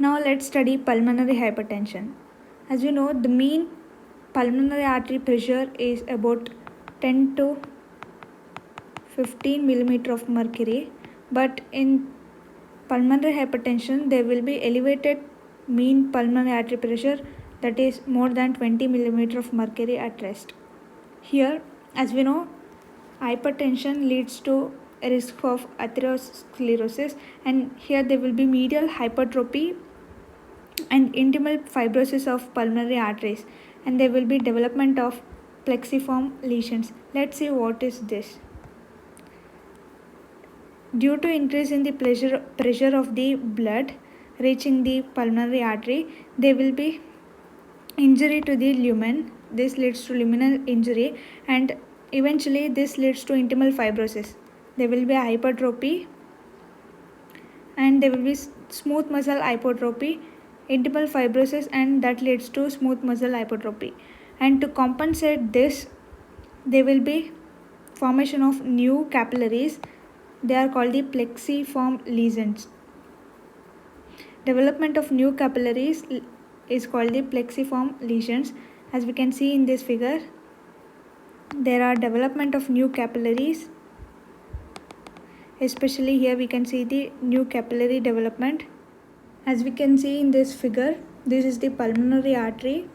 Now let's study pulmonary hypertension. As you know, the mean pulmonary artery pressure is about 10 to 15 millimeter of mercury, but in pulmonary hypertension there will be elevated mean pulmonary artery pressure, that is more than 20 millimeter of mercury at rest. Here, as we know, hypertension leads to a risk of atherosclerosis, and here there will be medial hypertrophy and intimal fibrosis of pulmonary arteries, and there will be development of plexiform lesions. Let's see what is this. Due to increase in the pressure of the blood reaching the pulmonary artery, there will be injury to the lumen. This leads to luminal injury, and eventually this leads to intimal fibrosis. There will be hypertrophy and there will be smooth muscle hypertrophy, intimal fibrosis, and that leads to smooth muscle hypertrophy. And to compensate this, there will be formation of new capillaries. They are called the plexiform lesions. Development of new capillaries is called the plexiform lesions. As we can see in this figure, there are development of new capillaries. Especially here we can see the new capillary development. As we can see in this figure, this is the pulmonary artery,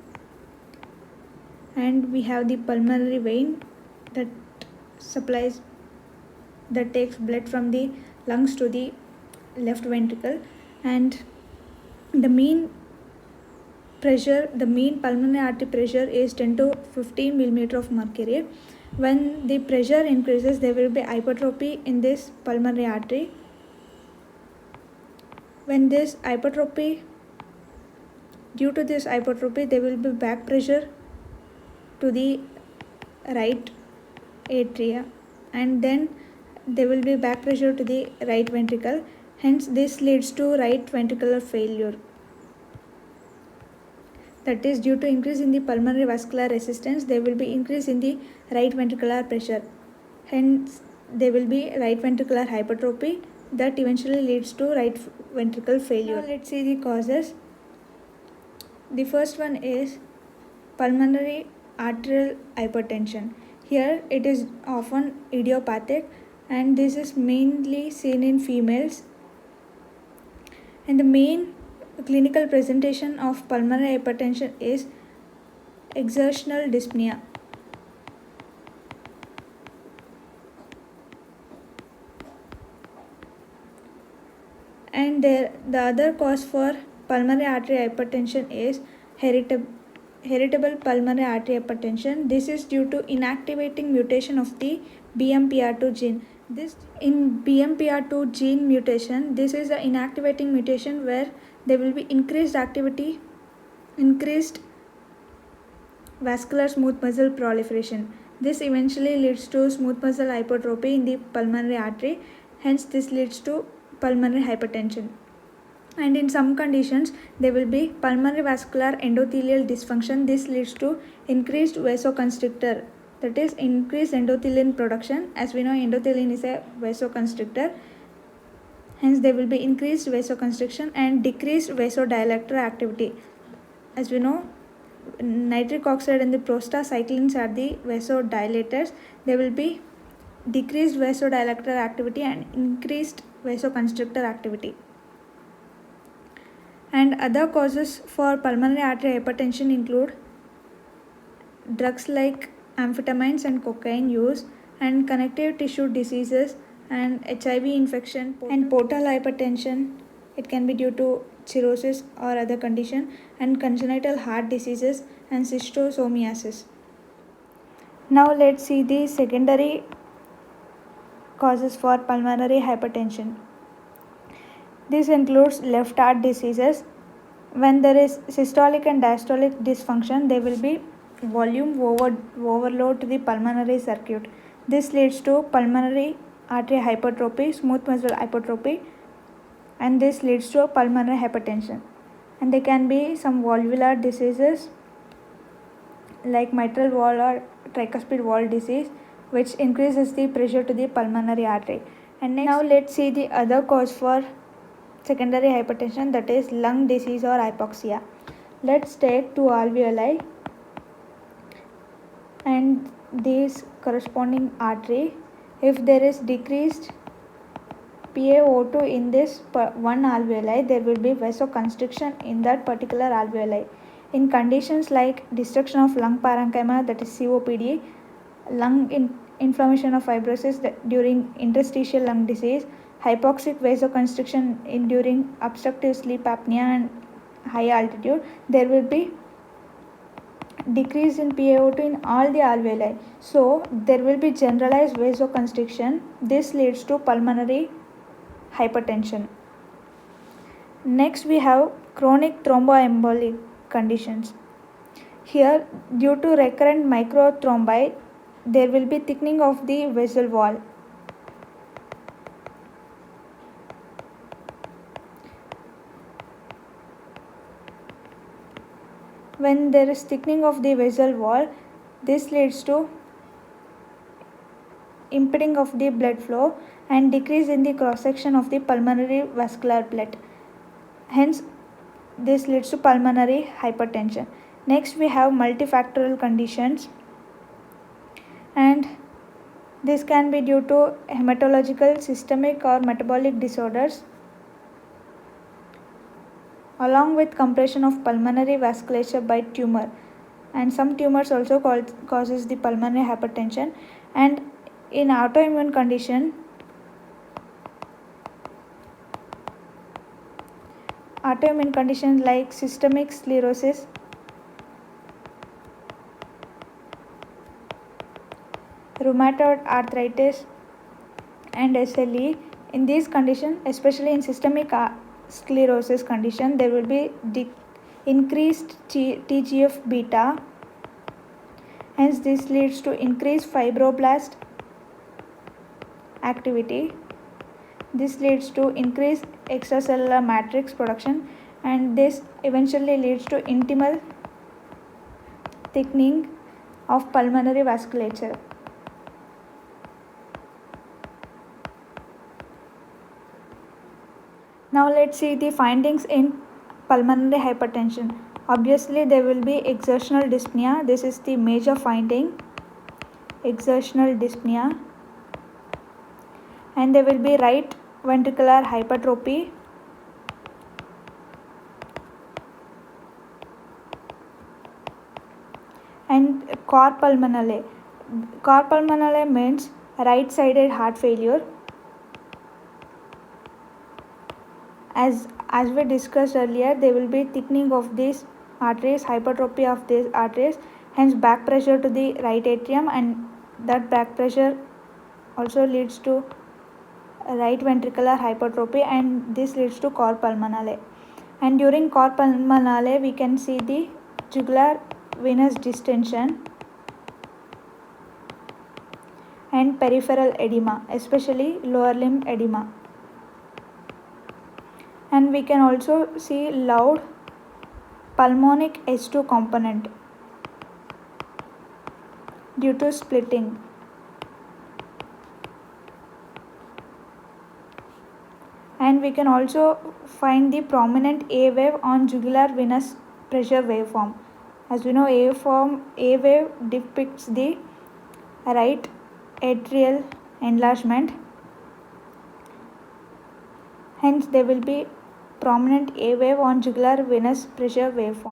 and we have the pulmonary vein that takes blood from the lungs to the left ventricle, and the mean pulmonary artery pressure is 10 to 15 millimeter of mercury. When the pressure increases, there will be hypertrophy in this pulmonary artery. Due to this hypertrophy, there will be back pressure to the right atria, and then there will be back pressure to the right ventricle. Hence, this leads to right ventricular failure. That is, due to increase in the pulmonary vascular resistance, there will be increase in the right ventricular pressure. Hence, there will be right ventricular hypertrophy that eventually leads to right ventricle failure. Now, let's see the causes. The first one is pulmonary arterial hypertension. Here, it is often idiopathic, and this is mainly seen in females. And the main clinical presentation of pulmonary hypertension is exertional dyspnea. And the other cause for pulmonary artery hypertension is heritable pulmonary artery hypertension. This is due to inactivating mutation of the BMPR2 gene. This in BMPR2 gene mutation, this is the inactivating mutation where there will be increased vascular smooth muscle proliferation. This eventually leads to smooth muscle hypertrophy in the pulmonary artery. Hence, this leads to pulmonary hypertension. And in some conditions, there will be pulmonary vascular endothelial dysfunction. This leads to increased vasoconstrictor, that is, increased endothelin production. As we know, endothelin is a vasoconstrictor. Hence, there will be increased vasoconstriction and decreased vasodilator activity. As we know, nitric oxide and the prostacyclins are the vasodilators. There will be decreased vasodilator activity and increased vasoconstrictor activity. And other causes for pulmonary artery hypertension include drugs like amphetamines and cocaine use, and connective tissue diseases, and HIV infection, and portal hypertension. It can be due to cirrhosis or other condition, and congenital heart diseases and schistosomiasis. Now let's see the secondary causes for pulmonary hypertension. This includes left heart diseases. When there is systolic and diastolic dysfunction, there will be volume overload to the pulmonary circuit. This leads to pulmonary artery hypertrophy, smooth muscle hypertrophy, and this leads to pulmonary hypertension. And there can be some valvular diseases like mitral valve or tricuspid valve disease, which increases the pressure to the pulmonary artery. And next, now let's see the other cause for secondary hypertension, that is lung disease or hypoxia. Let's take two alveoli and this corresponding artery. If there is decreased PaO2 in this one alveoli, there will be vasoconstriction in that particular alveoli. In conditions like destruction of lung parenchyma, that is COPD, lung inflammation of fibrosis during interstitial lung disease, hypoxic vasoconstriction during obstructive sleep apnea and high altitude, there will be decrease in PaO2 in all the alveoli. So there will be generalized vasoconstriction. This leads to pulmonary hypertension. Next we have chronic thromboembolic conditions. Here, due to recurrent microthrombi, there will be thickening of the vessel wall. When there is thickening of the vessel wall, this leads to impeding of the blood flow and decrease in the cross section of the pulmonary vascular plate. Hence, this leads to pulmonary hypertension. Next, we have multifactorial conditions, and this can be due to hematological, systemic, or metabolic disorders, along with compression of pulmonary vasculature by tumor. And some tumors also causes the pulmonary hypertension. And in autoimmune conditions like systemic sclerosis, rheumatoid arthritis, and SLE, in these conditions, especially in systemic sclerosis condition, there will be increased TGF beta. Hence, this leads to increased fibroblast activity. This leads to increased extracellular matrix production, and this eventually leads to intimal thickening of pulmonary vasculature. Now let's see the findings in pulmonary hypertension. Obviously, there will be exertional dyspnea. This is the major finding, exertional dyspnea. And there will be right ventricular hypertrophy. And cor pulmonale. Cor pulmonale means right-sided heart failure. As we discussed earlier, there will be thickening of these arteries, hypertrophy of these arteries, hence back pressure to the right atrium, and that back pressure also leads to right ventricular hypertrophy, and this leads to cor pulmonale. And during cor pulmonale, we can see the jugular venous distension and peripheral edema, especially lower limb edema. And we can also see loud pulmonic H2 component due to splitting. And we can also find the prominent A wave on jugular venous pressure waveform. As we know, A wave depicts the right atrial enlargement. Hence, there will be prominent A wave on jugular venous pressure waveform.